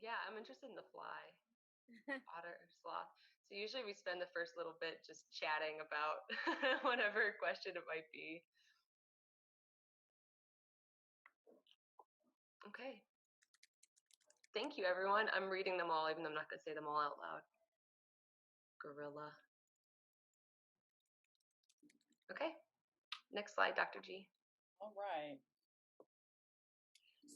Yeah, I'm interested in the fly, otter, sloth. So usually we spend the first little bit just chatting about whatever question it might be. Okay. Thank you, everyone. I'm reading them all, even though I'm not going to say them all out loud. Gorilla. Okay. Next slide, Dr. G. All right.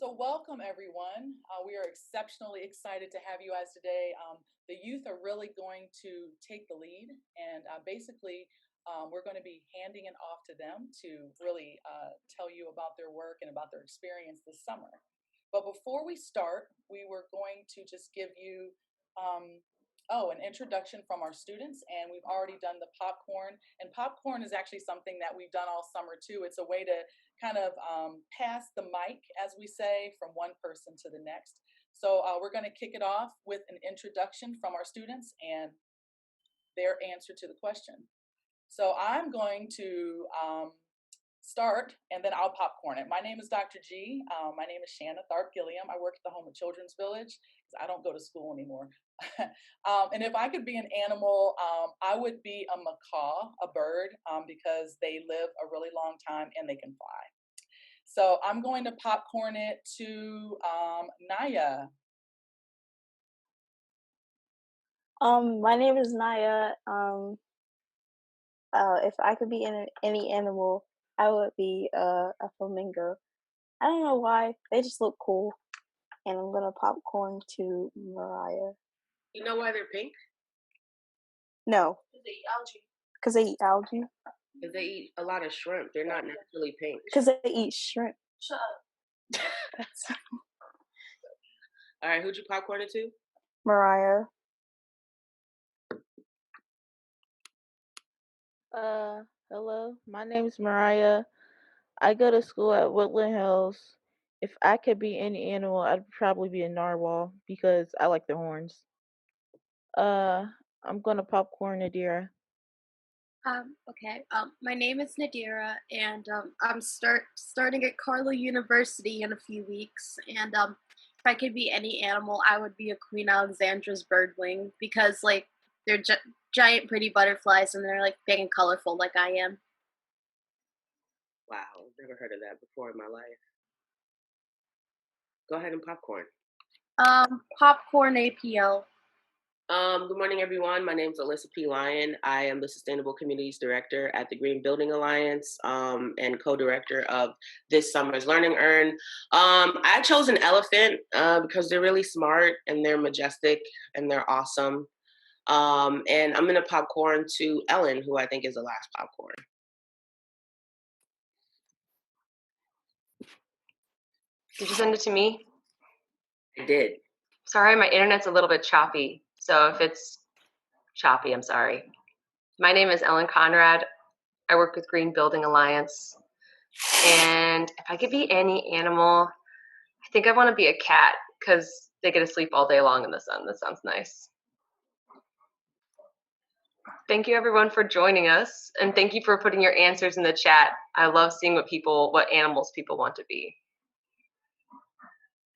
So welcome, everyone. We are exceptionally excited to have you guys today. The youth are really going to take the lead, and basically, we're going to be handing it off to them to really tell you about their work and about their experience this summer. But before we start, we were going to just give you an introduction from our students, and we've already done the popcorn. And popcorn is actually something that we've done all summer too. It's a way to kind of pass the mic, as we say, from one person to the next. So we're going to kick it off with an introduction from our students and their answer to the question. So I'm going to start, and then I'll popcorn it. My name is Dr. G. My name is Shanna Tharp Gilliam. I work at the Homewood Children's Village because I don't go to school anymore. And if I could be an animal, I would be a macaw, a bird, because they live a really long time and they can fly. So I'm going to popcorn it to Naya. My name is Naya. If I could be in any animal, I would be a flamingo. I don't know why. They just look cool. And I'm gonna popcorn to Mariah. You know why they're pink? No, They eat algae. because they eat algae. Because they eat a lot of shrimp. They're not naturally pink. Because they eat shrimp. Shut up. That's All right, who'd you popcorn it to? Mariah. Hello. My name is Mariah. I go to school at Woodland Hills. If I could be any animal, I'd probably be a narwhal because I like the horns. I'm gonna popcorn Nadira. Okay. My name is Nadira, and I'm starting at Carlow University in a few weeks. And if I could be any animal, I would be a Queen Alexandra's birdwing because like they're giant, pretty butterflies, and they're like big and colorful, like I am. Wow, I've never heard of that before in my life. Go ahead and popcorn. Popcorn APL. Good morning, everyone. My name is Alyssa P. Lyon. I am the Sustainable Communities Director at the Green Building Alliance and co-director of this summer's Learning Earn. I chose an elephant because they're really smart and they're majestic and they're awesome. And I'm going to popcorn to Ellen, who I think is the last popcorn. Did you send it to me? I did. Sorry, my internet's a little bit choppy. So if it's choppy, I'm sorry. My name is Ellen Conrad. I work with Green Building Alliance. And if I could be any animal, I think I want to be a cat because they get to sleep all day long in the sun. That sounds nice. Thank you everyone for joining us. And thank you for putting your answers in the chat. I love seeing what animals people want to be.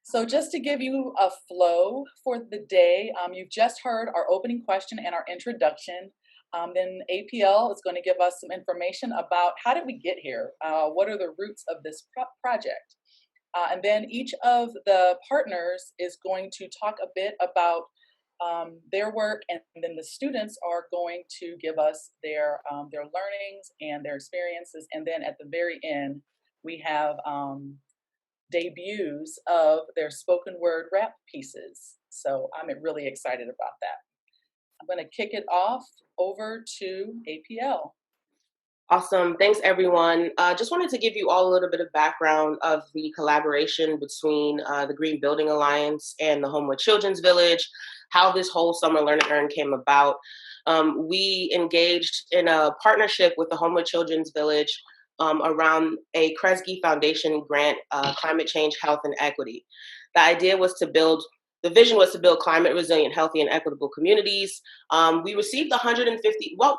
So just to give you a flow for the day, you've just heard our opening question and our introduction. Then APL is going to give us some information about how did we get here? What are the roots of this project? And then each of the partners is going to talk a bit about their work, and then the students are going to give us their learnings and their experiences. And then at the very end, we have debuts of their spoken word rap pieces. So I'm really excited about that. I'm going to kick it off over to APL. Awesome. Thanks, everyone. Just wanted to give you all a little bit of background of the collaboration between the Green Building Alliance and the Homewood Children's Village, how this whole Summer Learn and Earn came about. We engaged in a partnership with the Homewood Children's Village around a Kresge Foundation grant, Climate Change, Health, and Equity. The idea was to build the vision was to build climate resilient, healthy, and equitable communities. We received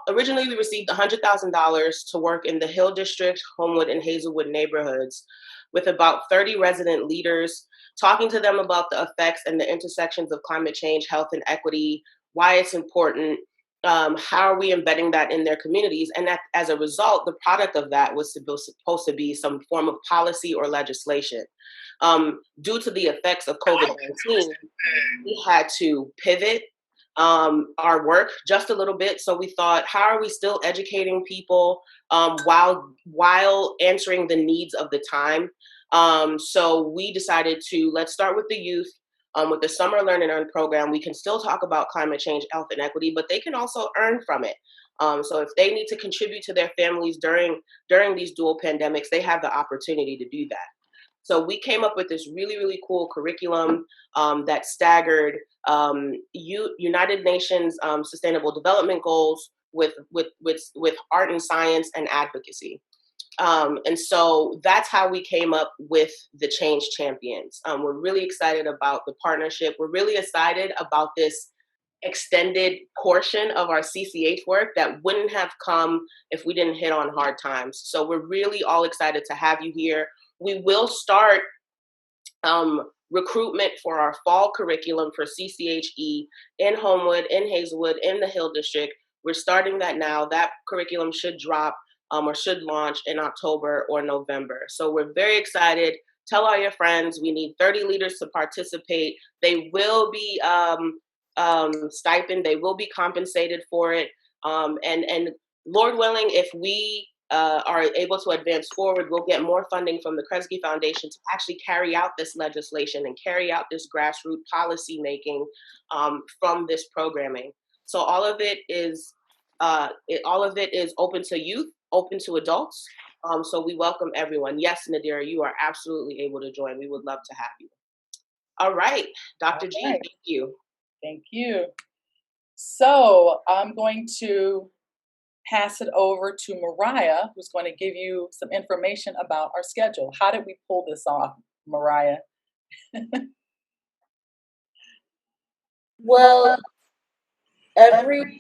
originally we received $100,000 to work in the Hill District, Homewood, and Hazelwood neighborhoods with about 30 resident leaders, talking to them about the effects and the intersections of climate change, health, and equity, why it's important, how are we embedding that in their communities? And that, as a result, the product of that was supposed to be some form of policy or legislation. Due to the effects of COVID-19, we had to pivot our work just a little bit. So we thought, how are we still educating people while answering the needs of the time? So we decided to, let's start with the youth. With the Summer Learn and Earn program, we can still talk about climate change, health, and equity, but they can also earn from it. So if they need to contribute to their families during these dual pandemics, they have the opportunity to do that. So we came up with this really, really cool curriculum that staggered United Nations Sustainable Development Goals with art and science and advocacy. And so that's how we came up with the Change Champions. We're really excited about the partnership. We're really excited about this extended portion of our CCH work that wouldn't have come if we didn't hit on hard times. So we're really all excited to have you here. We will start recruitment for our fall curriculum for CCHE in Homewood, in Hazelwood, in the Hill District. We're starting that now. That curriculum should drop or should launch in October or November. So we're very excited. Tell all your friends. We need 30 leaders to participate. They will be stipend. They will be compensated for it. And Lord willing, if we are able to advance forward, we'll get more funding from the Kresge Foundation to actually carry out this legislation and carry out this grassroots policy making from this programming. So all of it is open to youth, open to adults. So we welcome everyone. Yes, Nadira, you are absolutely able to join. We would love to have you. All right, Dr. G, thank you. Thank you. So I'm going to pass it over to Mariah, who's going to give you some information about our schedule. How did we pull this off, Mariah? Well, every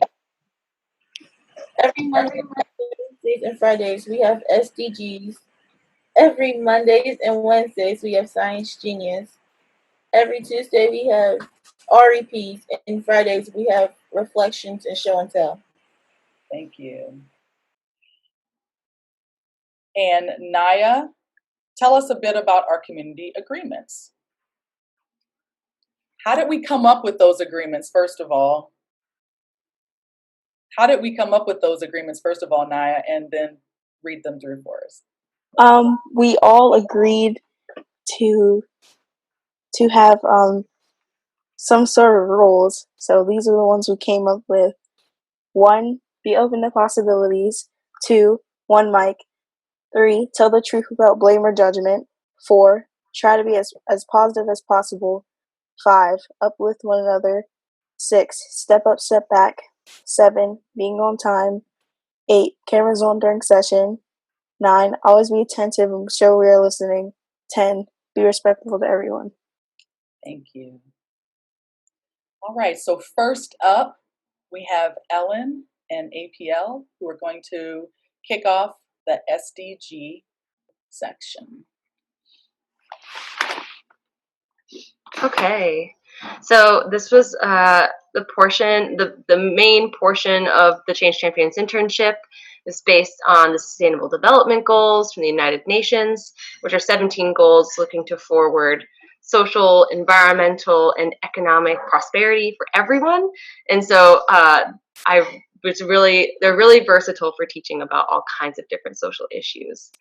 Monday, Wednesdays, and Fridays we have SDGs. Every Mondays and Wednesdays we have Science Genius. Every Tuesday we have REPs, and Fridays we have Reflections and Show and Tell. Thank you. And Naya, tell us a bit about our community agreements. How did we come up with those agreements, first of all? How did we come up with those agreements, first of all, Naya, and then read them through for us? We all agreed to have some sort of rules. So these are the ones we came up with. 1, be open to possibilities. 2, one mic. 3, tell the truth without blame or judgment. 4, try to be as positive as possible. 5, uplift one another. 6, step up, step back. 7, being on time. 8, cameras on during session. 9, always be attentive and show we are listening. 10, be respectful to everyone. Thank you. All right, so first up, we have Ellen and APL who are going to kick off the SDG section. Okay, so this was the main portion of the Change Champions internship is based on the Sustainable Development Goals from the United Nations, which are 17 goals looking to forward social, environmental, and economic prosperity for everyone. And so they're really versatile for teaching about all kinds of different social issues.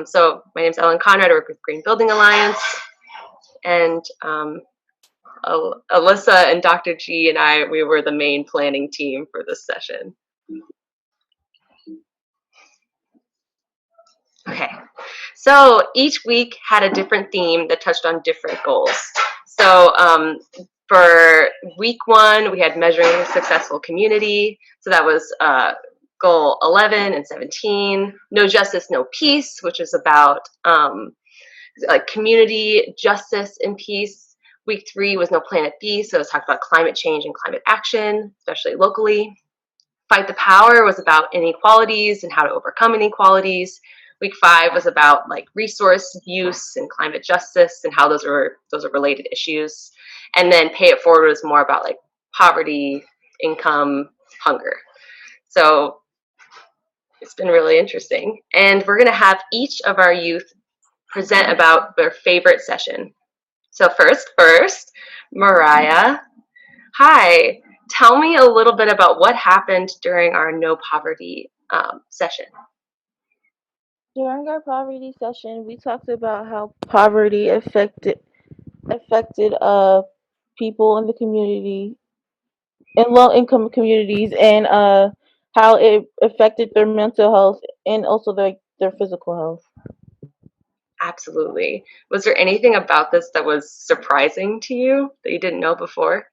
So my name is Ellen Conrad. I work with Green Building Alliance. And Alyssa and Dr. G and we were the main planning team for this session. Okay, so each week had a different theme that touched on different goals. So for week 1, we had measuring a successful community. So that was goal 11 and 17. No justice, no peace, which is about like community justice and peace Week 3 was No Planet B, so it was talked about climate change and climate action, especially locally. Fight the Power was about inequalities and how to overcome inequalities. Week 5 was about like resource use and climate justice and how those are related issues. And then Pay It Forward was more about like poverty, income, hunger. So it's been really interesting. And we're going to have each of our youth present about their favorite session. So first, Mariah. Hi, tell me a little bit about what happened during our No Poverty session. During our poverty session, we talked about how poverty affected people in the community, in low income communities, and how it affected their mental health and also their physical health. Absolutely. Was there anything about this that was surprising to you that you didn't know before?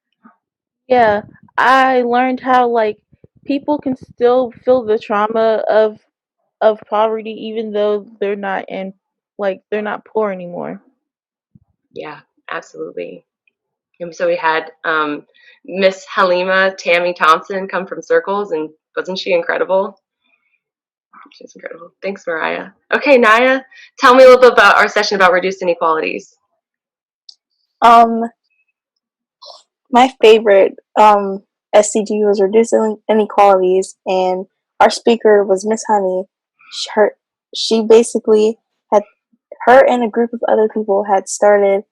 Yeah, I learned how like people can still feel the trauma of poverty even though they're not they're not poor anymore. Yeah, absolutely. And so we had Miss Halima Tammy Thompson come from Circles, and wasn't she incredible? She's incredible. Thanks, Mariah. Okay, Naya, tell me a little bit about our session about reduced inequalities. Um, my favorite SDG was reducing inequalities, and our speaker was Miss Honey. She basically had, her and a group of other people had started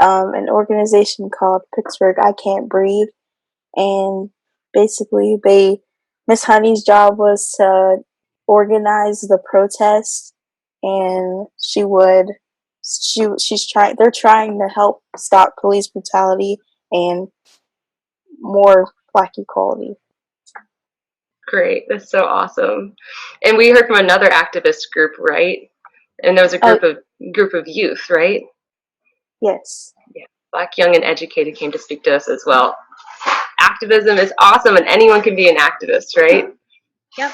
an organization called Pittsburgh I Can't Breathe, and basically Miss Honey's job was to organize the protest, and they're trying to help stop police brutality and more Black equality. Great, that's so awesome. And we heard from another activist group, right? And there was a group of youth, right? Yes. Yeah, Black, Young, and Educated came to speak to us as well. Activism is awesome, and anyone can be an activist, right? Yep.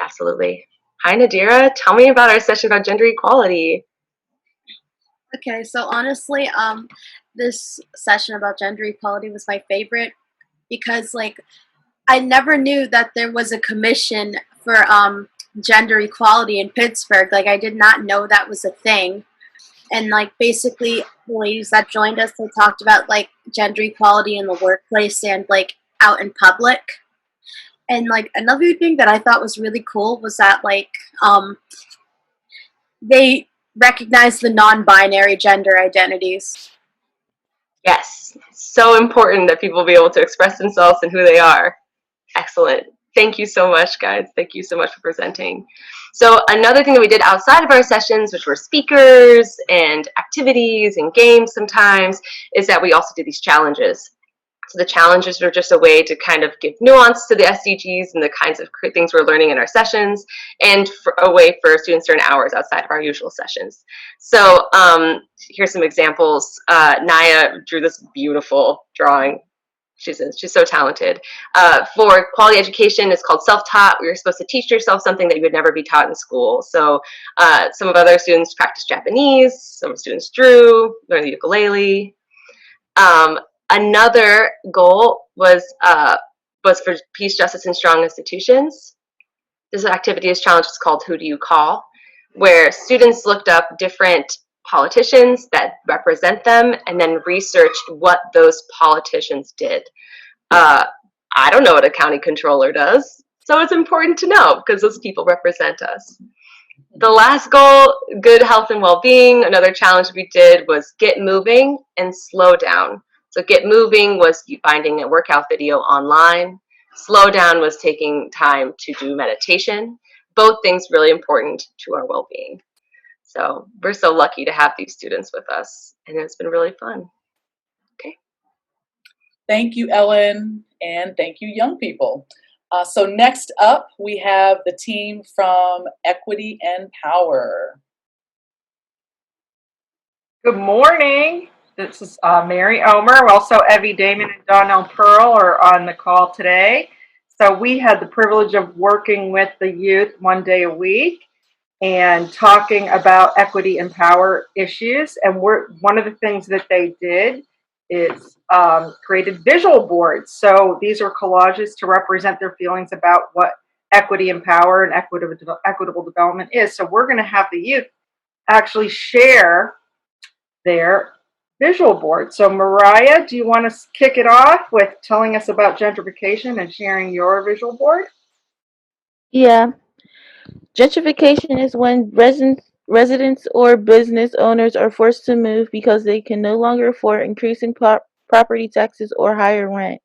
Absolutely. Hi, Nadira. Tell me about our session about gender equality. Okay, so honestly, this session about gender equality was my favorite because, like, I never knew that there was a commission for gender equality in Pittsburgh. Like, I did not know that was a thing. And like, basically, the ladies that joined us, they talked about like gender equality in the workplace and like out in public. And like, another thing that I thought was really cool was that like they recognized the non-binary gender identities. Yes, so important that people be able to express themselves and who they are. Excellent. Thank you so much, guys. Thank you so much for presenting. So another thing that we did outside of our sessions, which were speakers and activities and games sometimes, is that we also did these challenges. So the challenges were just a way to kind of give nuance to the SDGs and the kinds of things we're learning in our sessions, and a way for students to earn hours outside of our usual sessions. So here's some examples. Naya drew this beautiful drawing. She's so talented. For quality education, it's called self-taught. You're supposed to teach yourself something that you would never be taught in school. So some of other students practiced Japanese, some students drew, learned the ukulele. Another goal was for peace, justice, and strong institutions. This activity is challenge is called Who Do You Call?, where students looked up different politicians that represent them and then researched what those politicians did. I don't know what a county controller does, so it's important to know because those people represent us. The last goal, good health and well-being. Another challenge we did was get moving and slow down. So get moving was finding a workout video online. Slow down was taking time to do meditation. Both things really important to our well-being. So we're so lucky to have these students with us, and it's been really fun. Okay. Thank you, Ellen, and thank you, young people. So next up, we have the team from Equity and Power. Good morning. This is Mary Omer. Also, Evie Damon and Donnell Pearl are on the call today. So we had the privilege of working with the youth one day a week. and talking about equity and power issues. And one of the things that they did is created visual boards. So these are collages to represent their feelings about what equity and power and equitable development is. So we're going to have the youth actually share their visual board. So Mariah, do you want to kick it off with telling us about gentrification and sharing your visual board? Yeah. Gentrification is when residents or business owners are forced to move because they can no longer afford increasing property taxes or higher rent.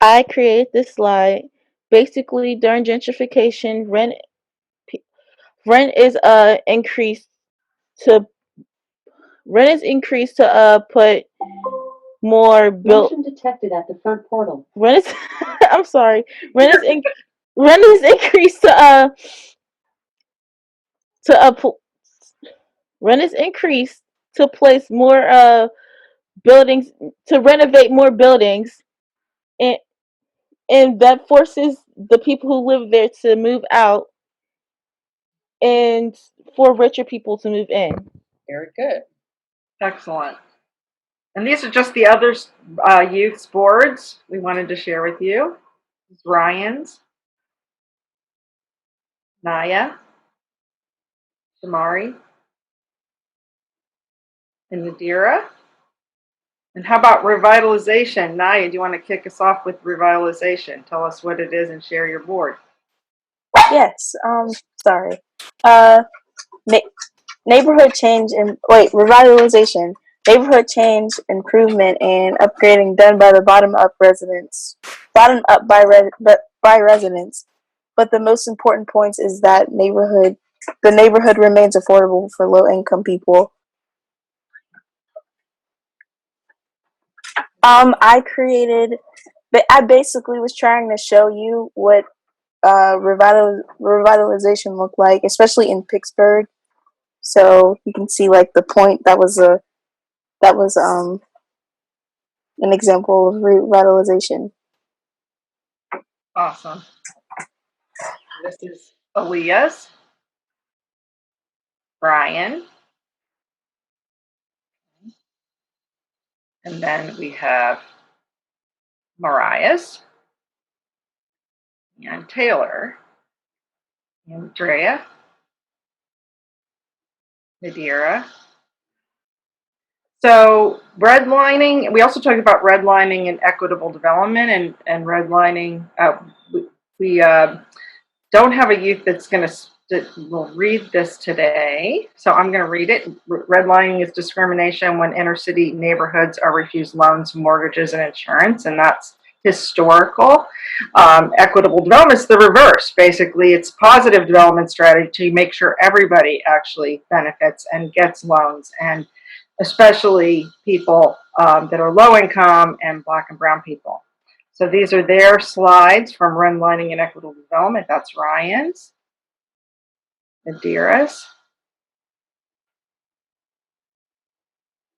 I created this slide. Basically, during gentrification, rent is increased to put more built. Motion detected at the front portal. Rent is I'm sorry. Rent is rent is increased to rent is increased to place more buildings, to renovate more buildings, and that forces the people who live there to move out and for richer people to move in. Very good. Excellent. And these are just the other youth's boards we wanted to share with you. This is Ryan's, Naya, Shamari, and Nadira. And how about revitalization? Naya, do you want to kick us off with revitalization? Tell us what it is and share your board. Yes. Sorry. Neighborhood change and revitalization. Neighborhood change, improvement, and upgrading done by the bottom up by residents. But the most important point is that the neighborhood remains affordable for low income people. I basically was trying to show you what revitalization looked like, especially in Pittsburgh. So you can see like the point that was an example of revitalization. Awesome. This is Aaliyah's, Brian, and then we have Mariah's, and Taylor, Andrea, Nadira. So redlining, we also talked about redlining and equitable development, and redlining. We don't have a youth that will read this today, so I'm going to read it. Redlining is discrimination when inner city neighborhoods are refused loans, mortgages, and insurance, and that's historical. Equitable development is the reverse. Basically, it's positive development strategy to make sure everybody actually benefits and gets loans, and especially people that are low income and Black and brown people. So these are their slides from redlining and equitable development. That's Ryan's, Nadira's,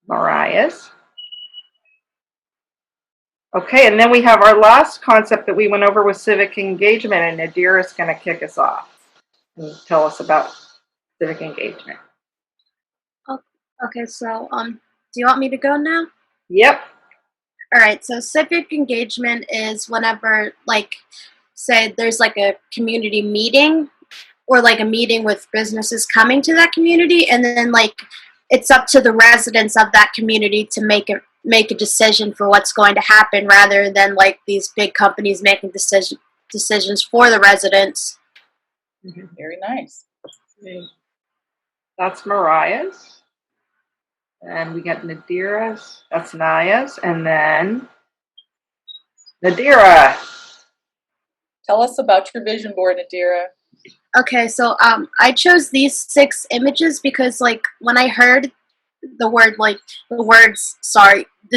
Mariah's. Okay, and then we have our last concept that we went over with civic engagement, and Nadira's going to kick us off and tell us about civic engagement. Okay, so do you want me to go now? Yep. All right, so civic engagement is whenever, like, say there's like a community meeting or like a meeting with businesses coming to that community, and then like it's up to the residents of that community to make a decision for what's going to happen, rather than like these big companies making decisions for the residents. Very nice. That's Mariah's. And we got Nadira's, that's Naya's, and then Nadira. Tell us about your vision board, Nadira. Okay, so I chose these 6 images because like when I heard the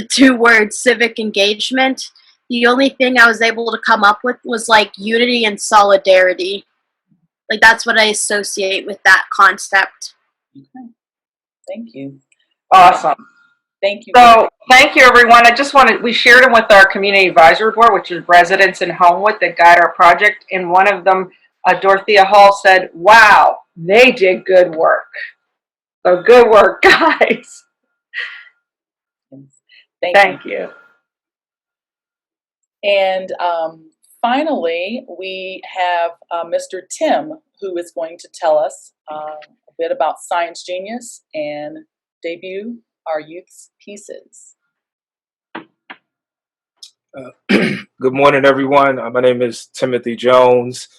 2 words civic engagement, the only thing I was able to come up with was like unity and solidarity. Like that's what I associate with that concept. Okay. Thank you. Awesome. Thank you. So thank you, everyone. We shared them with our community advisory board, which is residents in Homewood that guide our project. And one of them Dorothea Hall said, wow, they did good work. So good work, guys. Thank you. And finally, we have Mr. Tim, who is going to tell us a bit about Science Genius and debut our youth's pieces. Good morning, everyone. My name is Timothy Jones,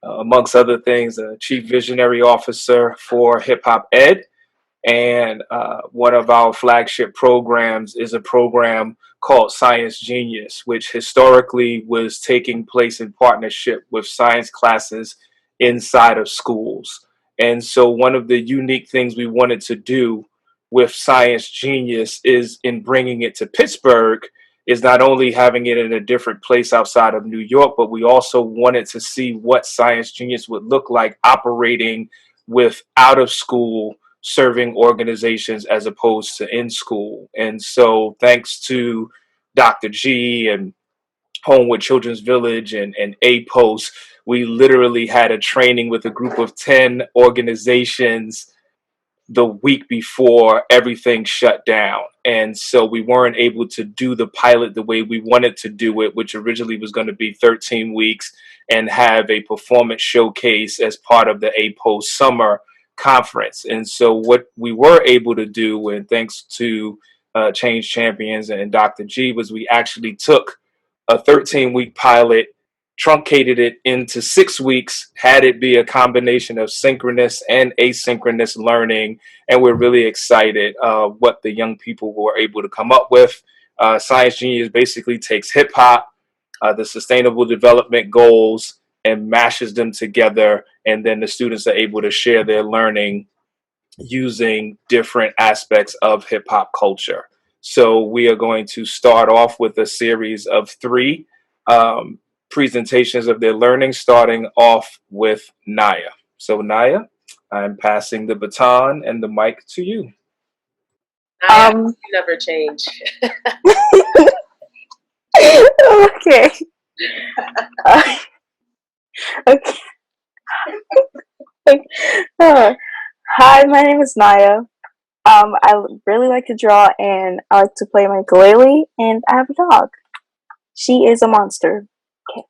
amongst other things, Chief Visionary Officer for Hip Hop Ed. And one of our flagship programs is a program called Science Genius, which historically was taking place in partnership with science classes inside of schools. And so one of the unique things we wanted to do with Science Genius is in bringing it to Pittsburgh is not only having it in a different place outside of New York, but we also wanted to see what Science Genius would look like operating with out of school serving organizations as opposed to in school. And so thanks to Dr. G and Homewood Children's Village and APOS, we literally had a training with a group of 10 organizations the week before everything shut down. And so we weren't able to do the pilot the way we wanted to do it, which originally was going to be 13 weeks and have a performance showcase as part of the APOS summer conference. And so what we were able to do, and thanks to Change Champions and Dr. G, was we actually took a 13-week pilot, truncated it into 6 weeks, had it be a combination of synchronous and asynchronous learning. And we're really excited what the young people were able to come up with. Science Genius basically takes hip hop, the sustainable development goals, and mashes them together. And then the students are able to share their learning using different aspects of hip hop culture. So we are going to start off with a series of 3 presentations of their learning, starting off with Naya. So Naya, I'm passing the baton and the mic to you. Naya, you never change. Okay. Okay. Hi, my name is Naya. I really like to draw and I like to play my ukulele, and I have a dog. She is a monster. Okay.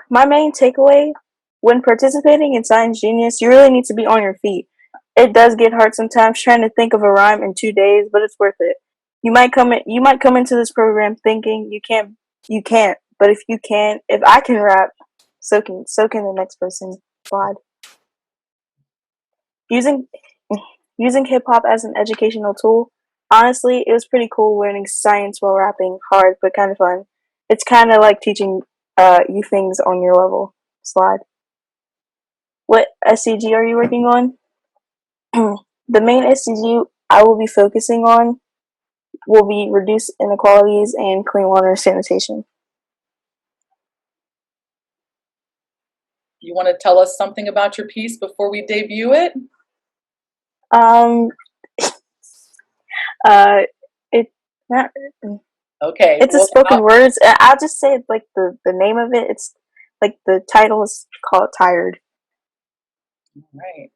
My main takeaway when participating in Science Genius, you really need to be on your feet. It does get hard sometimes trying to think of a rhyme in 2 days, but it's worth it. You might come into this program thinking you can't, but if I can rap, so can the next person. Slide. Using hip hop as an educational tool, honestly, it was pretty cool learning science while rapping. Hard, but kind of fun. It's kind of like teaching you things on your level. Slide. What SCG are you working on? The main SCG I will be focusing on will be reduce inequalities and clean water and sanitation. You want to tell us something about your piece before we debut it? Okay. It's a spoken words. I'll just say like the name of it. It's like the title is called Tired. Right.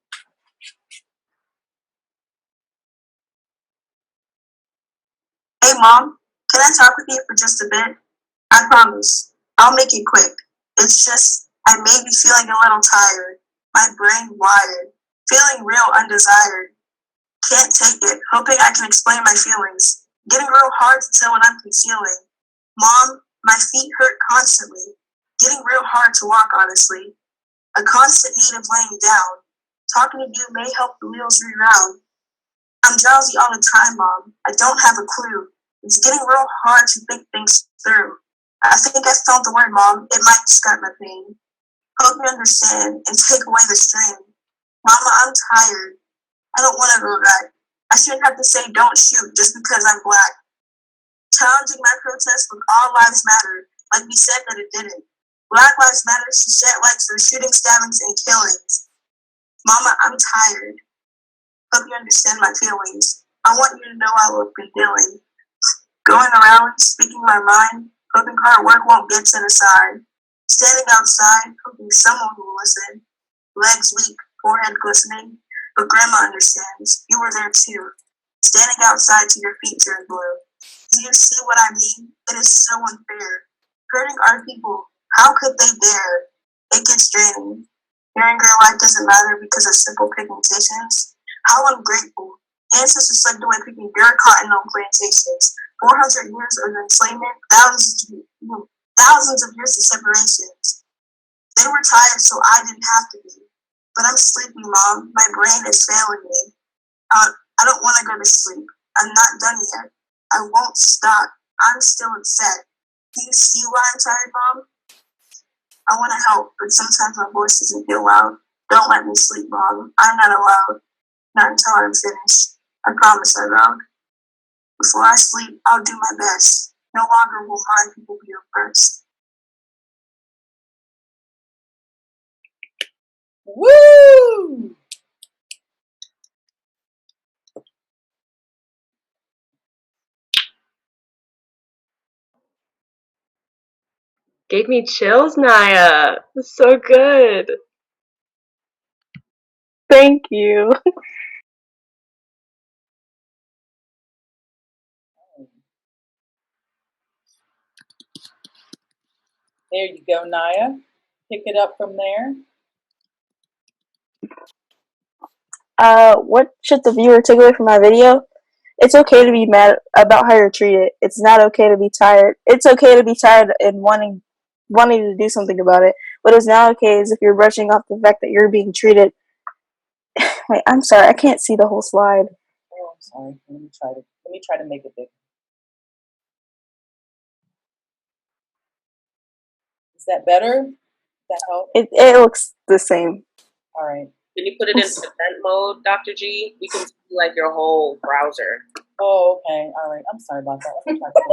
Hey Mom, can I talk with you for just a bit? I promise. I'll make it quick. It's just, I may be feeling a little tired. My brain wired. Feeling real undesired. Can't take it. Hoping I can explain my feelings. Getting real hard to tell what I'm concealing. Mom, my feet hurt constantly. Getting real hard to walk, honestly. A constant need of laying down. Talking to you may help the wheels reround. I'm drowsy all the time, Mom. I don't have a clue. It's getting real hard to think things through. I think I found the word, Mom. It might describe my pain. Hope you understand and take away the strain. Mama, I'm tired. I don't want to go back. I shouldn't have to say don't shoot just because I'm black. Challenging my protest with all lives matter, like we said that it didn't. Black lives matter to shed light for shooting, stabbings, and killings. Mama, I'm tired. Hope you understand my feelings. I want you to know I will be dealing. Going around, speaking my mind, hoping hard work won't get set aside. Standing outside, hoping someone will listen. Legs weak, forehead glistening. But Grandma understands. You were there too. Standing outside till your feet turn blue. Do you see what I mean? It is so unfair. Hurting our people, how could they dare? It gets draining. Hearing your life doesn't matter because of simple pigmentations. How ungrateful. Ancestors slipped away picking bare cotton on plantations. 400 years of enslavement, thousands of years of separations. They were tired, so I didn't have to be. But I'm sleepy, Mom. My brain is failing me. I don't want to go to sleep. I'm not done yet. I won't stop. I'm still upset. Do you see why I'm tired, Mom? I want to help, but sometimes my voice doesn't feel loud. Don't let me sleep, Mom. I'm not allowed. Not until I'm finished. I promise I vowed. Before I sleep, I'll do my best. No longer will my people be oppressed. Woo! Gave me chills, Naya. That's so good. Thank you. There you go, Naya. Pick it up from there. What should the viewer take away from my video? It's okay to be mad about how you're treated. It's not okay to be tired. It's okay to be tired and wanting to do something about it. What is not okay is if you're brushing off the fact that you're being treated. Wait, I'm sorry, I can't see the whole slide. Oh, I'm sorry. Let me try to make it big. Is that better? Does that help? It looks the same. All right. Can you put it in present mode, Dr. G? We can see like your whole browser. Oh, okay. All right. I'm sorry about that. Let me try to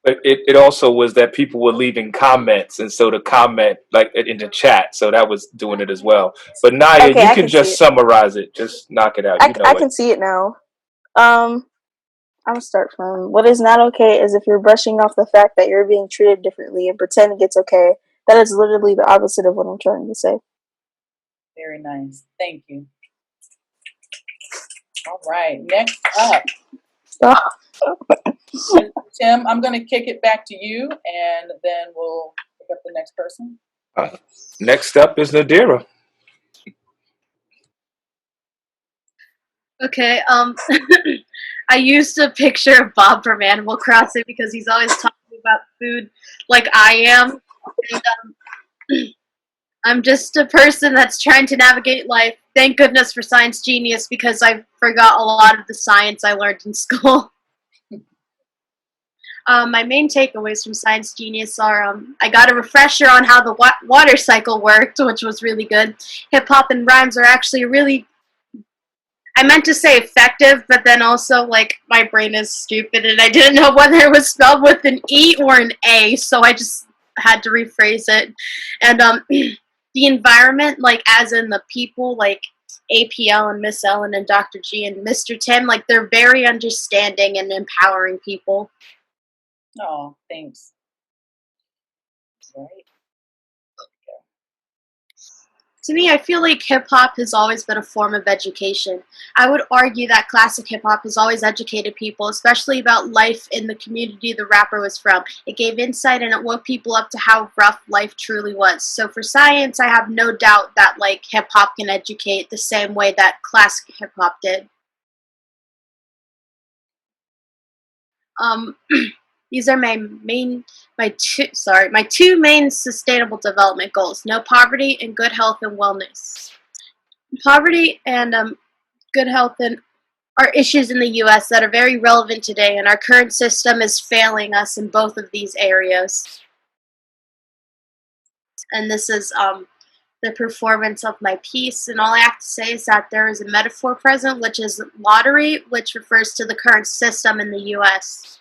But it also was that people were leaving comments, and so the comment like in the chat, so that was doing it as well. But Naya, Okay, you I can can just see it. summarize it. Just knock it out. You know I it. can see it now. I'm gonna start from what is not okay is if you're brushing off the fact that you're being treated differently and pretending it's okay. That is literally the opposite of what I'm trying to say. Very nice. Thank you. All right. Next up. Tim, I'm going to kick it back to you, and then we'll pick up the next person. Next up is Nadira. Okay, I used a picture of Bob from Animal Crossing because he's always talking about food like I am. And, I'm just a person that's trying to navigate life. Thank goodness for Science Genius because I forgot a lot of the science I learned in school. My main takeaways from Science Genius are I got a refresher on how the water cycle worked, which was really good. Hip hop and rhymes are actually really, I meant to say effective, but then also like my brain is stupid and I didn't know whether it was spelled with an E or an A, so I just had to rephrase it. And the environment, like as in the people, like APL and Miss Ellen and Dr. G and Mr. Tim, like they're very understanding and empowering people. Oh, thanks. Right. To me, I feel like hip-hop has always been a form of education. I would argue that classic hip-hop has always educated people, especially about life in the community the rapper was from. It gave insight and it woke people up to how rough life truly was. So for science, I have no doubt that like hip-hop can educate the same way that classic hip-hop did. These are my two main sustainable development goals: no poverty and good health and wellness. Poverty and good health are issues in the U.S. that are very relevant today, and our current system is failing us in both of these areas. And this is the performance of my piece, and all I have to say is that there is a metaphor present, which is lottery, which refers to the current system in the U.S.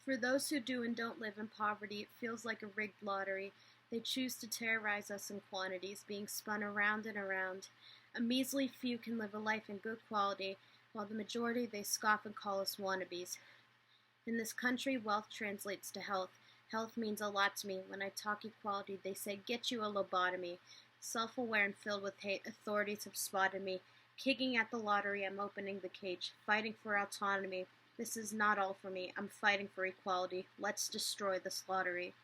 For those who do and don't live in poverty, it feels like a rigged lottery. They choose to terrorize us in quantities, being spun around and around. A measly few can live a life in good quality, while the majority they scoff and call us wannabes. In this country, wealth translates to health. Health means a lot to me. When I talk equality, they say, get you a lobotomy. Self-aware and filled with hate, authorities have spotted me. Kicking at the lottery, I'm opening the cage. Fighting for autonomy. This is not all for me. I'm fighting for equality. Let's destroy this lottery.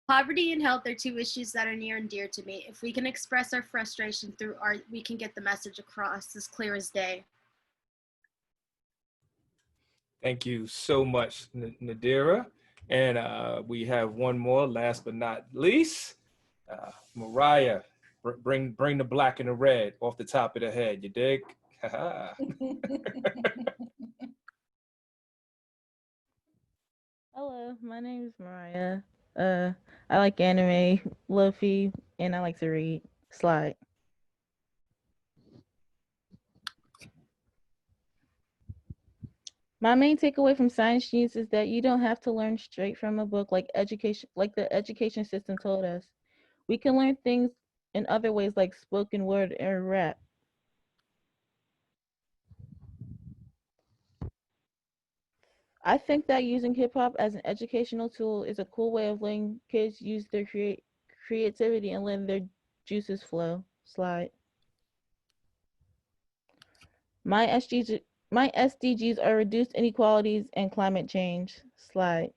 Poverty and health are two issues that are near and dear to me. If we can express our frustration through art, we can get the message across as clear as day. Thank you so much, Nadira. And we have one more, last but not least, Mariah. Bring the black and the red off the top of the head. You dig? Hello, my name is Mariah. I like anime, Luffy, and I like to read. Slide. My main takeaway from Science Genius is that you don't have to learn straight from a book like the education system told us. We can learn things in other ways like spoken word and rap. I think that using hip hop as an educational tool is a cool way of letting kids use their creativity and letting their juices flow. Slide. My SDGs are reduced inequalities and climate change. Slide.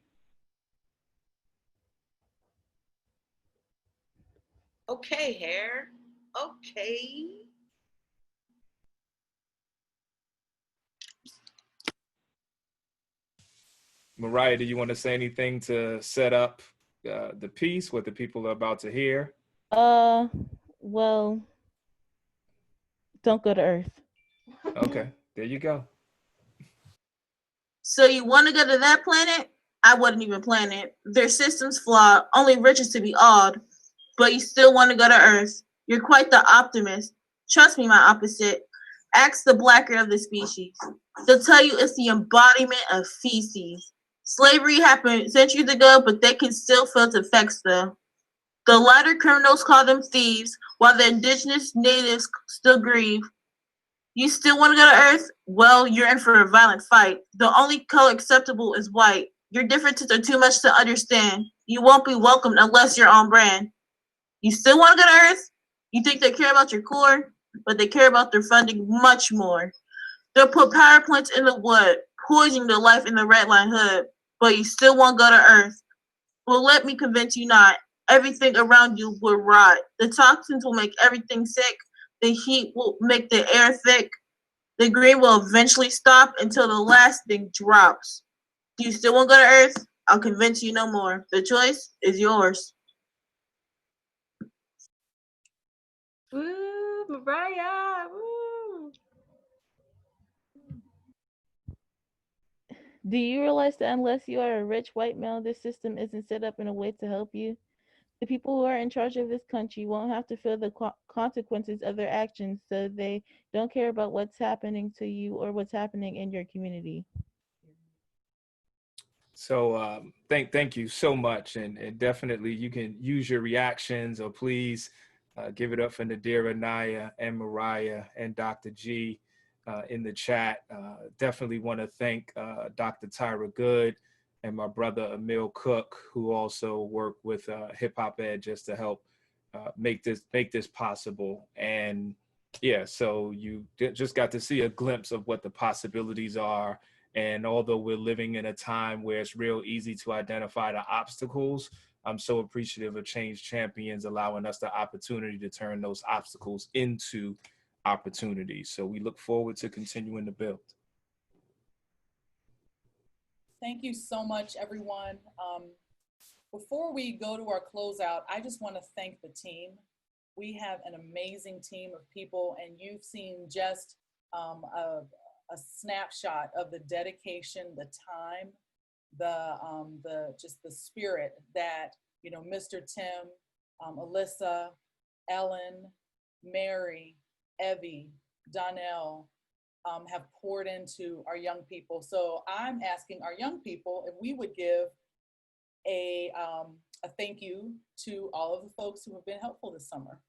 Okay, hair. Okay. Mariah, do you want to say anything to set up the piece, what the people are about to hear? Well, don't go to Earth. Okay, there you go. So you want to go to that planet? I wouldn't even plan it. Their system's flawed. Only rich is to be awed. But you still want to go to Earth. You're quite the optimist. Trust me, my opposite. Ask the blacker of the species. They'll tell you it's the embodiment of feces. Slavery happened centuries ago, but they can still feel its effects though. The lighter criminals call them thieves, while the indigenous natives still grieve. You still want to go to Earth? Well, you're in for a violent fight. The only color acceptable is white. Your differences are too much to understand. You won't be welcomed unless you're on brand. You still want to go to Earth? You think they care about your core, but they care about their funding much more. They'll put power plants in the wood, poisoning the life in the red line hood, but you still won't go to Earth. Well, let me convince you not. Everything around you will rot. The toxins will make everything sick. The heat will make the air thick. The green will eventually stop until the last thing drops. Do you still want to go to Earth? I'll convince you no more. The choice is yours. Woo, Mariah! Woo! Do you realize that unless you are a rich white male, this system isn't set up in a way to help you? The people who are in charge of this country won't have to feel the consequences of their actions, so they don't care about what's happening to you or what's happening in your community. So thank you so much, and definitely you can use your reactions, or please give it up for Nadira, Naya, and Mariah, and Dr. G in the chat. Definitely want to thank Dr. Tyra Good and my brother Emil Cook, who also work with Hip Hop Ed just to help make this possible. And yeah, so you just got to see a glimpse of what the possibilities are. And although we're living in a time where it's real easy to identify the obstacles, I'm so appreciative of Change Champions allowing us the opportunity to turn those obstacles into opportunities. So we look forward to continuing to build. Thank you so much, everyone. Before we go to our closeout, I just want to thank the team. We have an amazing team of people, and you've seen just a snapshot of the dedication, the time, the spirit that, you know, Mr. Tim, Alyssa, Ellen, Mary, Evie, Donnell, have poured into our young people. So I'm asking our young people if we would give a thank you to all of the folks who have been helpful this summer.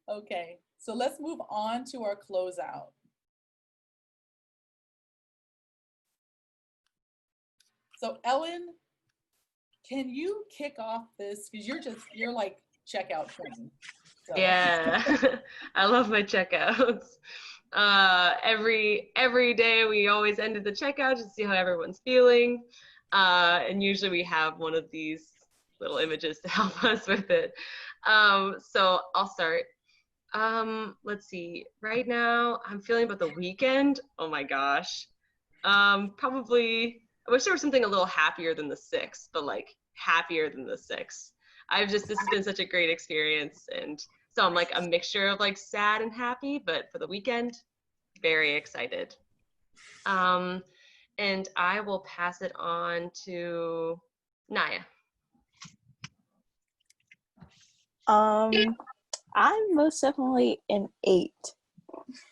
Okay, so let's move on to our closeout. So Ellen, can you kick off this? Because you're like checkout queen. So. Yeah, I love my checkouts. Every day we always end at the checkout to see how everyone's feeling. And usually we have one of these little images to help us with it. So I'll start. Let's see. Right now I'm feeling about the weekend. Oh my gosh. Probably I wish there was something a little happier than the 6, but like happier than the 6. This has been such a great experience, and so I'm like a mixture of like sad and happy, but for the weekend, very excited. And I will pass it on to Naya. I'm most definitely an 8.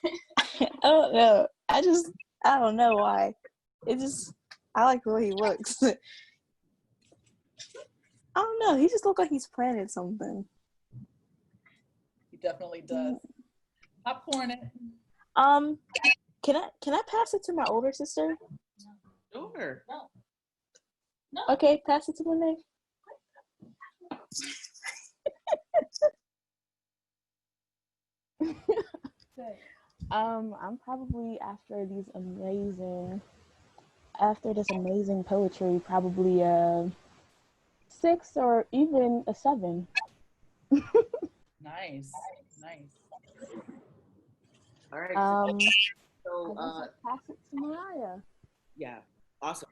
I don't know. I don't know why. I like the way he looks. I don't know. He just looks like he's planning something. He definitely does. Popcorn it. Can I pass it to my older sister? Sure. No. Okay, pass it to Monet. I'm probably after this amazing poetry, probably a 6 or even a 7. Nice. All right. So, I'll pass it to Mariah. yeah, awesome.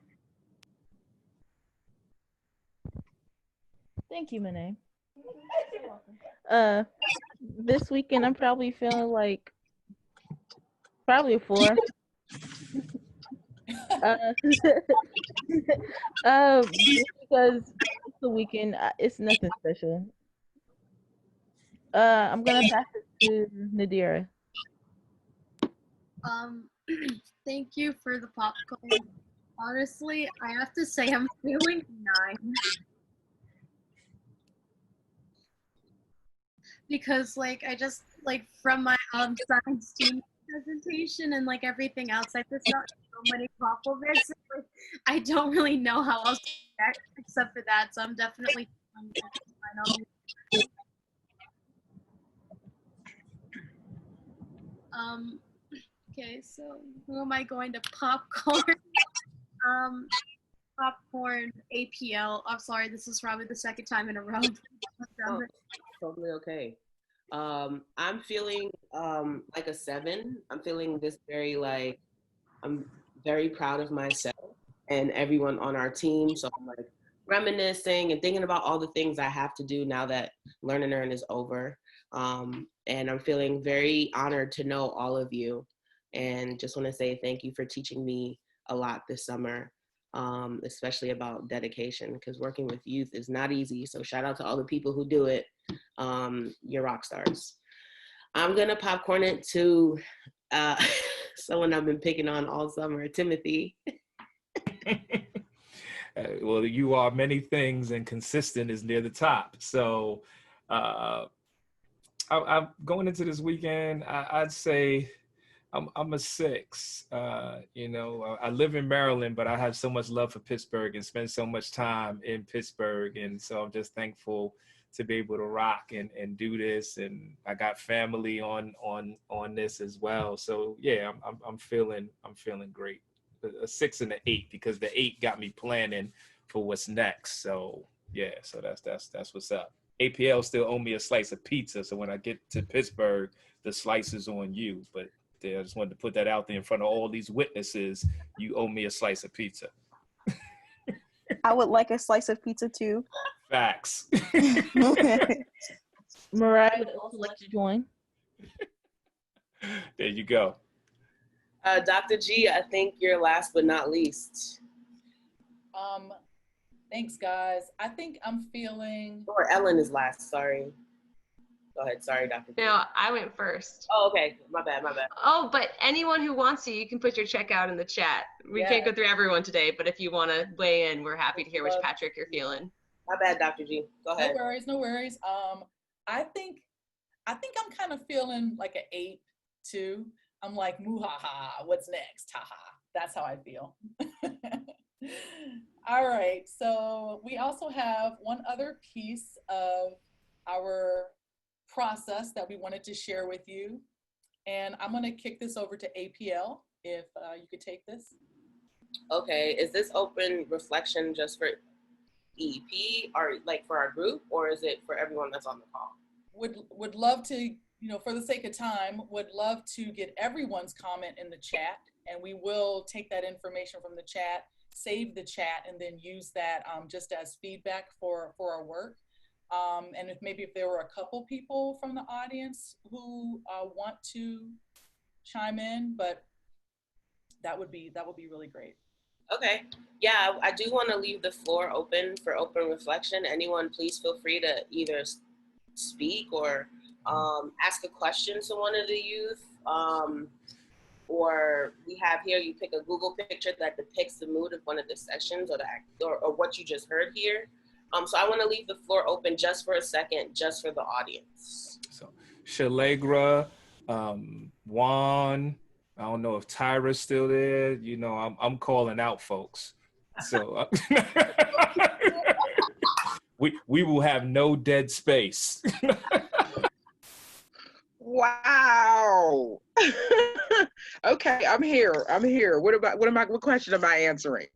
Thank you, Monet. This weekend I'm probably feeling like probably a 4. Because it's the weekend, it's nothing special. I'm gonna pass it to Nadira. Thank you for the popcorn. Honestly, I have to say I'm feeling 9. Because like I just like from my science team presentation and like everything else, I just got so many compliments. Like, I don't really know how else to react except for that. So I'm definitely okay, so who am I going to popcorn? Popcorn APL. I'm sorry, this is probably the 2nd time in a row. Oh, totally okay. I'm feeling like a 7. I'm feeling this very like I'm very proud of myself and everyone on our team. So I'm like reminiscing and thinking about all the things I have to do now that Learn and Earn is over. And I'm feeling very honored to know all of you, and just want to say thank you for teaching me a lot this summer, especially about dedication, because working with youth is not easy. So shout out to all the people who do it. You're rock stars. I'm gonna popcorn it to someone I've been picking on all summer, Timothy. Well, you are many things, and consistent is near the top. So I'm going into this weekend. I'd say I'm a 6. I live in Maryland, but I have so much love for Pittsburgh and spend so much time in Pittsburgh, and so I'm just thankful to be able to rock and do this. And I got family on this as well. So yeah, I'm feeling great. A 6 and an 8, because the 8 got me planning for what's next. So yeah, so that's what's up. APL still owe me a slice of pizza, so when I get to Pittsburgh, the slice is on you. But I just wanted to put that out there in front of all these witnesses. You owe me a slice of pizza. I would like a slice of pizza too. Facts. Mariah would also like to join. There you go. Dr. G, I think you're last but not least. Thanks, guys. I think I'm feeling. Or Ellen is last. Sorry. Go ahead. Sorry, Dr. G. No, I went first. Oh, okay. My bad. Oh, but anyone who wants to, you can put your checkout in the chat. We can't go through everyone today, but if you want to weigh in, we're happy to hear which Patrick you're feeling. My bad, Dr. G. Go ahead. No worries. I think I'm kind of feeling like an 8 too. I'm like, moo ha ha, what's next? Ha ha. That's how I feel. All right, so we also have one other piece of our process that we wanted to share with you. And I'm going to kick this over to APL if you could take this. Okay, is this open reflection just for EP or like for our group, or is it for everyone that's on the call? Would love to, for the sake of time, would love to get everyone's comment in the chat, and we will take that information from the chat, save the chat, and then use that just as feedback for our work. And if there were a couple people from the audience who want to chime in, but that would be really great. Okay, yeah, I do want to leave the floor open for open reflection. Anyone, please feel free to either speak or ask a question to one of the youth. Or we have here, you pick a Google picture that depicts the mood of one of the sessions or what you just heard here. So I want to leave the floor open just for a second, just for the audience. So Shalegra, Juan, I don't know if Tyra's still there. I'm calling out folks. So we will have no dead space. Wow. Okay, I'm here. What question am I answering?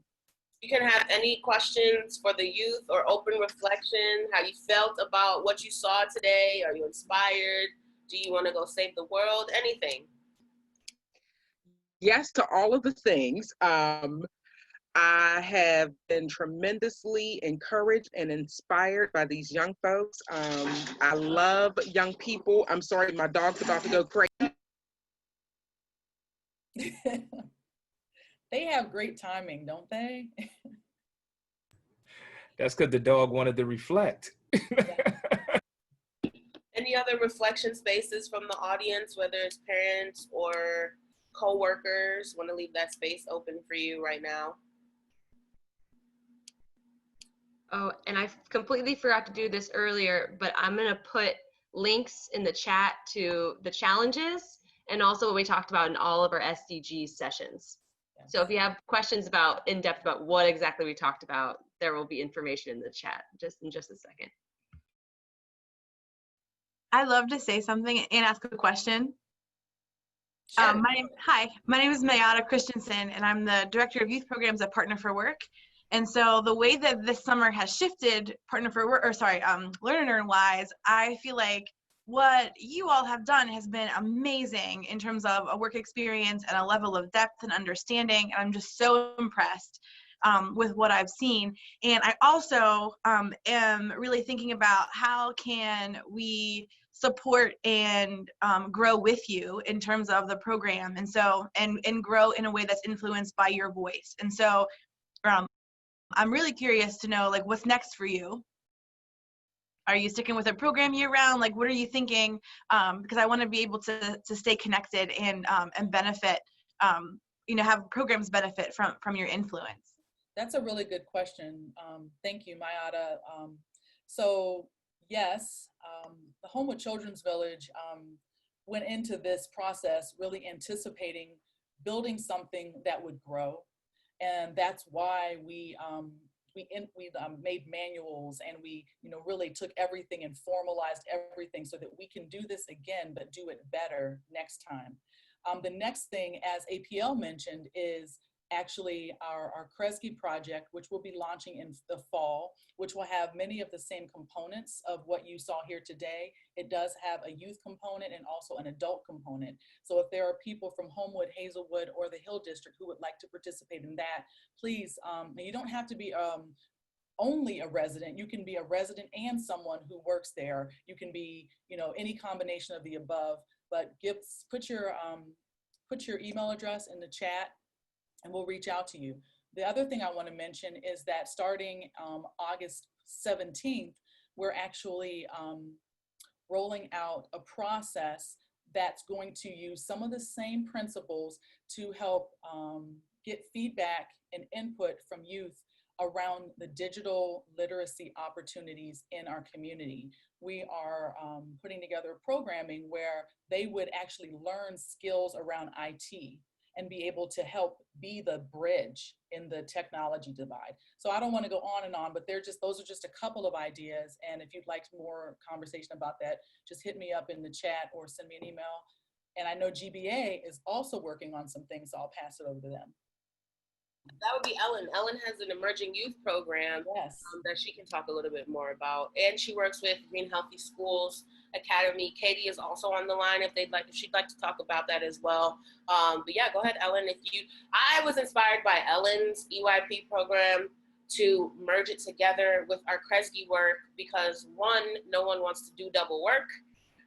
You can have any questions for the youth or open reflection, how you felt about what you saw today. Are you inspired? Do you want to go save the world? Anything. Yes to all of the things. I have been tremendously encouraged and inspired by these young folks. I love young people. I'm sorry, my dog's about to go crazy. They have great timing, don't they? That's because the dog wanted to reflect. Any other reflection spaces from the audience, whether it's parents or co-workers? Want to leave that space open for you right now. Oh, and I completely forgot to do this earlier, but I'm going to put links in the chat to the challenges and also what we talked about in all of our SDG sessions. So if you have questions in depth about what exactly we talked about, there will be information in the chat in just a second. I'd love to say something and ask a question. Sure. Hi, my name is Mayada Christensen, and I'm the Director of Youth Programs at Partner for Work. And so the way that this summer has shifted Learn and Earn wise, I feel like what you all have done has been amazing in terms of a work experience and a level of depth and understanding. And I'm just so impressed with what I've seen. And I also am really thinking about how can we support and grow with you in terms of the program, and so and grow in a way that's influenced by your voice. And so I'm really curious to know, like, what's next for you? Are you sticking with a program year round? Like, what are you thinking? Because I want to be able to stay connected and benefit, have programs benefit from your influence. That's a really good question. Thank you, Mayada. So yes, the Homewood Children's Village went into this process really anticipating building something that would grow. And that's why we made manuals, and we really took everything and formalized everything so that we can do this again, but do it better next time. The next thing, as APL mentioned, is actually our Kresge project, which will be launching in the fall, which will have many of the same components of what you saw here today. It does have a youth component and also an adult component. So if there are people from Homewood, Hazelwood, or the Hill District who would like to participate in that, please, you don't have to be only a resident. You can be a resident and someone who works there. You can be, any combination of the above, but put your email address in the chat, and we'll reach out to you. The other thing I want to mention is that starting August 17th, we're actually rolling out a process that's going to use some of the same principles to help get feedback and input from youth around the digital literacy opportunities in our community. We are putting together programming where they would actually learn skills around IT. and be able to help be the bridge in the technology divide. So I don't want to go on and on, but those are just a couple of ideas. And if you'd like more conversation about that, just hit me up in the chat or send me an email. And I know GBA is also working on some things, so I'll pass it over to them. That would be Ellen. Ellen has an emerging youth program that she can talk a little bit more about. And she works with Green Healthy Schools Academy. Katie is also on the line if she'd like to talk about that as well. But yeah, go ahead, Ellen. I was inspired by Ellen's EYP program to merge it together with our Kresge work because one, no one wants to do double work.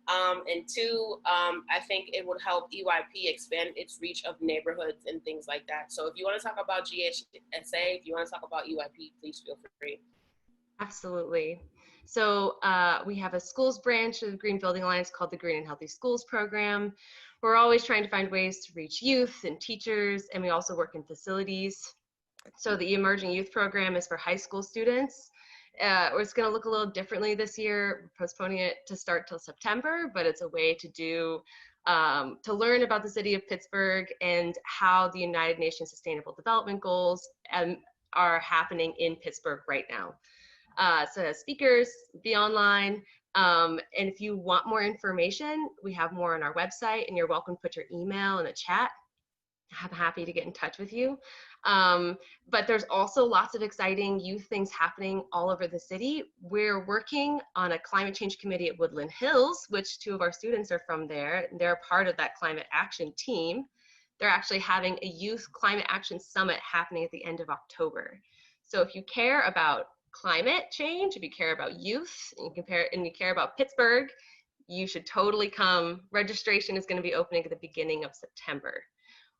And two, I think it would help EYP expand its reach of neighborhoods and things like that. So if you want to talk about GHSA, if you want to talk about EYP, please feel free. Absolutely. So we have a schools branch of the Green Building Alliance called the Green and Healthy Schools Program. We're always trying to find ways to reach youth and teachers, and we also work in facilities. So the Emerging Youth Program is for high school students. It's going to look a little differently this year. We're postponing it to start till September, but it's a way to learn about the city of Pittsburgh and how the United Nations Sustainable Development Goals are happening in Pittsburgh right now. So speakers, be online. And if you want more information, we have more on our website, and you're welcome to put your email in the chat. I'm happy to get in touch with you. But there's also lots of exciting youth things happening all over the city. We're working on a climate change committee at Woodland Hills, which 2 of our students are from there. They're part of that climate action team. They're actually having a youth climate action summit happening at the end of October. So if you care about climate change, if you care about youth, and you care about Pittsburgh, you should totally come. Registration is going to be opening at the beginning of September.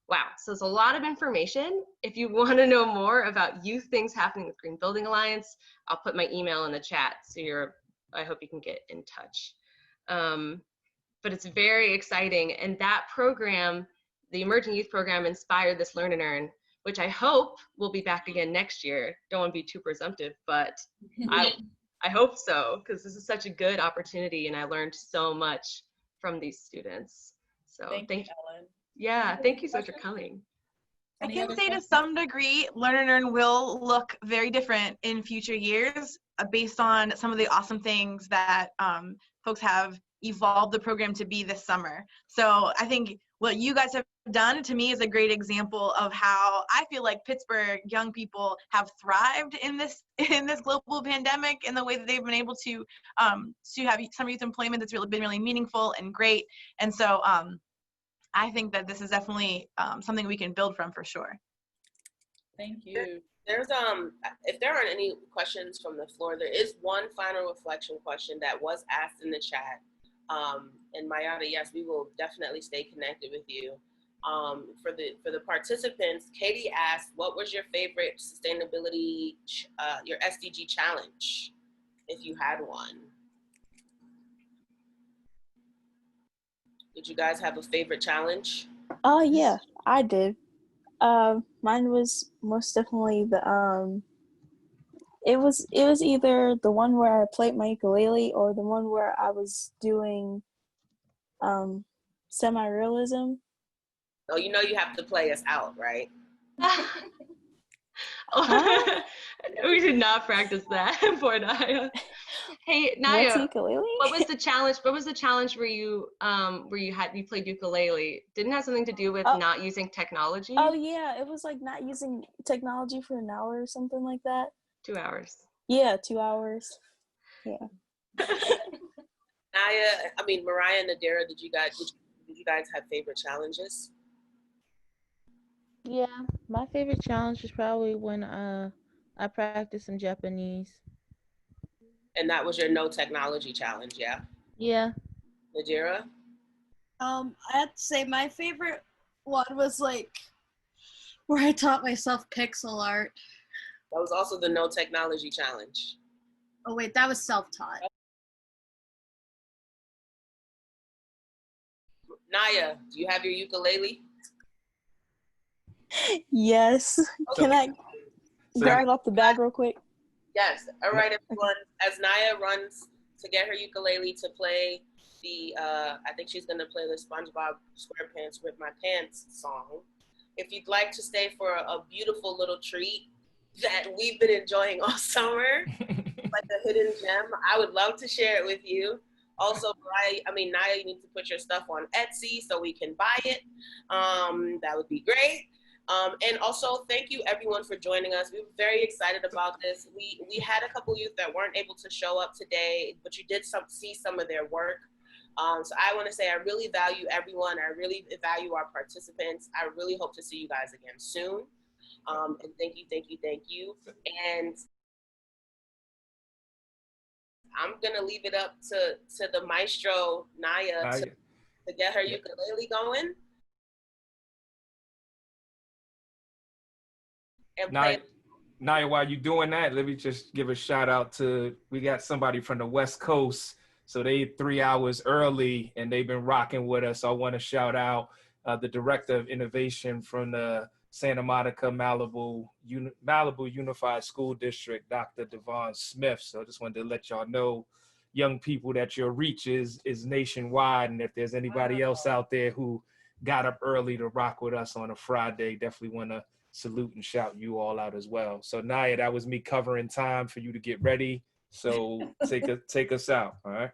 Wow, so there's a lot of information. If you want to know more about youth things happening with Green Building Alliance, I'll put my email in the chat, so I hope you can get in touch. But it's very exciting, and that program, the Emerging Youth Program, inspired this Learn and Earn, which I hope will be back again next year. Don't want to be too presumptive, but I hope so, because this is such a good opportunity, and I learned so much from these students. So thank you, Ellen. Yeah, thank you so much for coming. I can say to some degree, Learn and Earn will look very different in future years based on some of the awesome things that folks have evolved the program to be this summer. So I think what you guys have done to me is a great example of how I feel like Pittsburgh young people have thrived in this global pandemic, in the way that they've been able to have some youth employment that's been really meaningful and great. And so I think that this is definitely something we can build from for sure. Thank you. There's if there aren't any questions from the floor, there is one final reflection question that was asked in the chat. And Mayada, yes, we will definitely stay connected with you. For the participants, Katie asked, what was your favorite sustainability, your SDG challenge, if you had one? Did you guys have a favorite challenge? Oh yeah, I did. Mine was most definitely the it was either the one where I played my ukulele or the one where I was doing semi-realism. Oh, you know you have to play us out, right? We did not practice that. Poor Naya. Hey Naya, What's ukulele? what was the challenge? What was the challenge where you played ukulele? Didn't it have something to do with not using technology? Oh yeah, it was like not using technology for an hour or something like that. 2 hours. Yeah, 2 hours. Yeah. Mariah and Nadira, did you guys have favorite challenges? Yeah, my favorite challenge is probably when I practiced some Japanese. And that was your no technology challenge, yeah? Yeah. Nadira? I have to say my favorite one was like where I taught myself pixel art. That was also the no technology challenge. Oh wait, that was self-taught. Naya, do you have your ukulele? Yes. Can I grab off the bag real quick? Yes. All right, everyone. As Naya runs to get her ukulele to play I think she's going to play the SpongeBob SquarePants Rip My Pants song. if you'd like to stay for a beautiful little treat that we've been enjoying all summer, like a hidden gem, I would love to share it with you. Also, Naya, you need to put your stuff on Etsy so we can buy it. That would be great. And also, thank you everyone for joining us. We were very excited about this. We had a couple youth that weren't able to show up today, but you did see some of their work. So I want to say I really value everyone. I really value our participants. I really hope to see you guys again soon. And thank you. And I'm gonna leave it up to the maestro Naya to get her ukulele going. And Naya, while you're doing that, let me just give a shout out to, we got somebody from the West Coast. So they 3 hours early and they've been rocking with us. So I want to shout out the Director of Innovation from the Santa Monica Malibu Unified School District, Dr. Devon Smith. So I just wanted to let y'all know, young people, that your reach is nationwide. And if there's anybody else out there who got up early to rock with us on a Friday, definitely want to salute and shout you all out as well. So Naya, that was me covering time for you to get ready. So take us out, all right?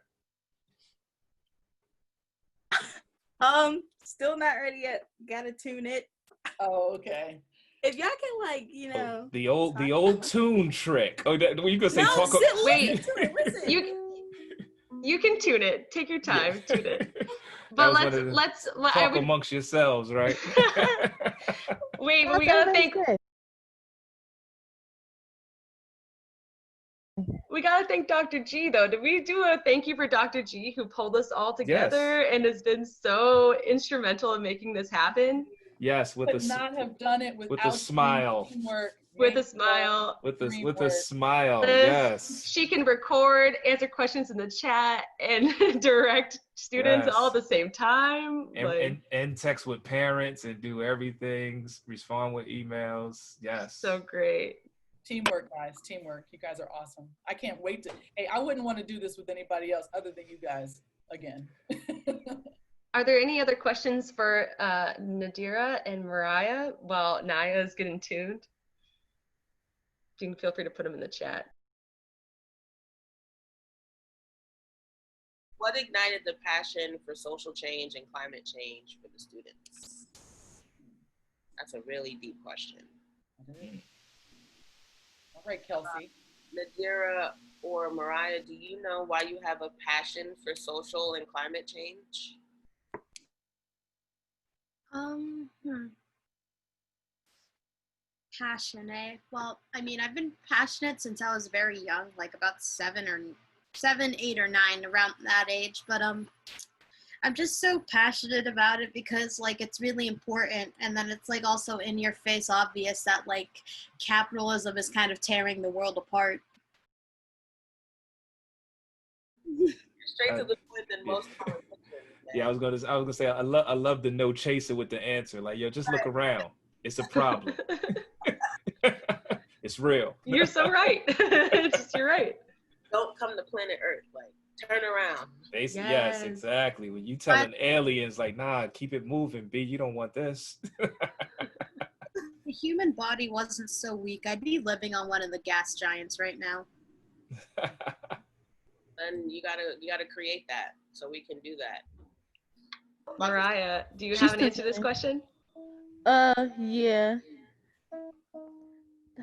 Still not ready yet. Gotta tune it. Oh, okay. If y'all can, like, you know, the old tune trick. Oh, you gonna say no, talk? Wait, listen. You can tune it. Take your time, tune it. But let's talk amongst yourselves, right? Wait, but we gotta thank. We gotta thank Dr. G though. Did we do a thank you for Dr. G who pulled us all together and has been so instrumental in making this happen? Yes, could not have done it without a smile. Teamwork, with a smile. With a smile. Liz, yes. She can record, answer questions in the chat, and direct students all at the same time. And text with parents and do everything. Respond with emails. Yes. So great. Teamwork, guys. Teamwork. You guys are awesome. I can't wait to. Hey, I wouldn't want to do this with anybody else other than you guys. Again. Are there any other questions for Nadira and Mariah while Naya is getting tuned? You can feel free to put them in the chat. What ignited the passion for social change and climate change for the students? That's a really deep question. All right, Kelsey. Nadira or Mariah, do you know why you have a passion for social and climate change? Passionate. Well, I mean, I've been passionate since I was very young, like about 7, 8, or 9, around that age. But I'm just so passionate about it because, like, it's really important, and then it's like also in your face obvious that, like, capitalism is kind of tearing the world apart. Straight to the point than most politicians. Yeah, I was gonna say I love the no chaser with the answer. Like, yo, just look around. It's a problem. It's real. You're so right. You're right. Don't come to planet Earth. Like, turn around. Yes, exactly. When you telling aliens, like, nah, keep it moving, B. You don't want this. The human body wasn't so weak, I'd be living on one of the gas giants right now. And you gotta create that so we can do that. Mariah, do you have an answer to this question? Yeah.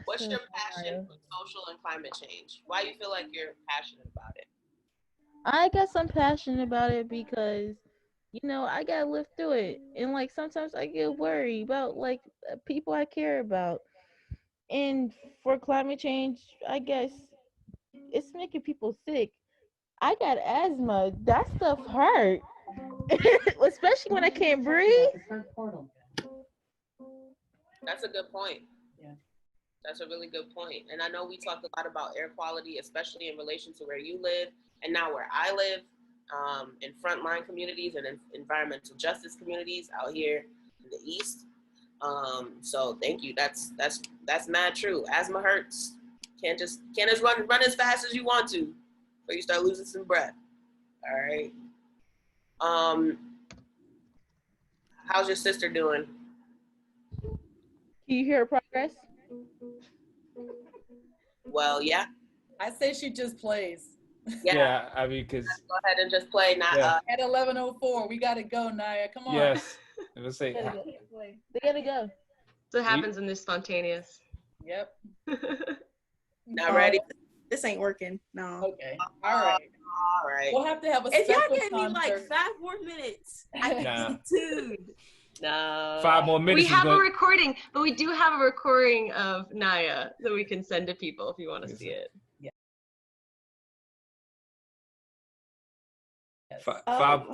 What's your passion for social and climate change? Why you feel like you're passionate about it? I guess I'm passionate about it because, you know, I gotta live through it. And, like, sometimes I get worried about, like, people I care about. And for climate change, I guess it's making people sick. I got asthma. That stuff hurt. Especially when I can't breathe. That's a good point. Yeah. That's a really good point. And I know we talked a lot about air quality, especially in relation to where you live and now where I live, in frontline communities and in environmental justice communities out here in the East. So thank you. That's mad true. Asthma hurts. Can't just run as fast as you want to, or you start losing some breath. All right. How's your sister doing? Can you hear progress? Well, yeah. I say she just plays. Yeah, I mean, because Go ahead and just play. Not Yeah. At 11:04, we gotta go, Naya. Come on. yes, let's say They gotta go. They gotta go. So what happens in this spontaneous. Yep. not ready. This ain't working. No. Okay. All right. All right. We'll have to have a If y'all special give me like concert. 5 more minutes, I can Nah. get tuned. No. 5 more minutes. We is have a gonna- recording, but we do have a recording of Naya that we can send to people if you want to Yes. see it.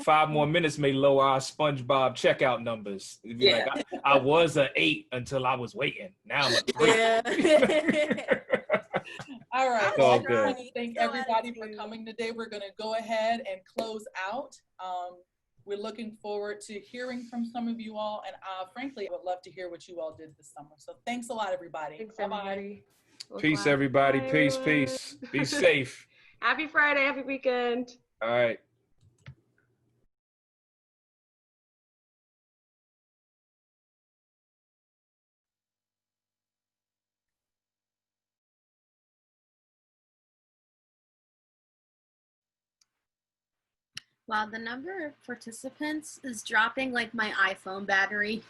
Five more minutes may lower our SpongeBob checkout numbers. It'd be Yeah. like I was an 8 until I was waiting. Now I'm a 3. Yeah. All right. It's Well, I all just good. want to thank everybody for coming today. We're going to go ahead and close out. We're looking forward to hearing from some of you all. And frankly, I would love to hear what you all did this summer. So thanks a lot, everybody. Thanks, Bye-bye. everybody. We'll Peace, clap. everybody. Bye, Peace, everyone. peace. Be safe. Happy Friday. Happy weekend. All right. Wow, the number of participants is dropping like my iPhone battery.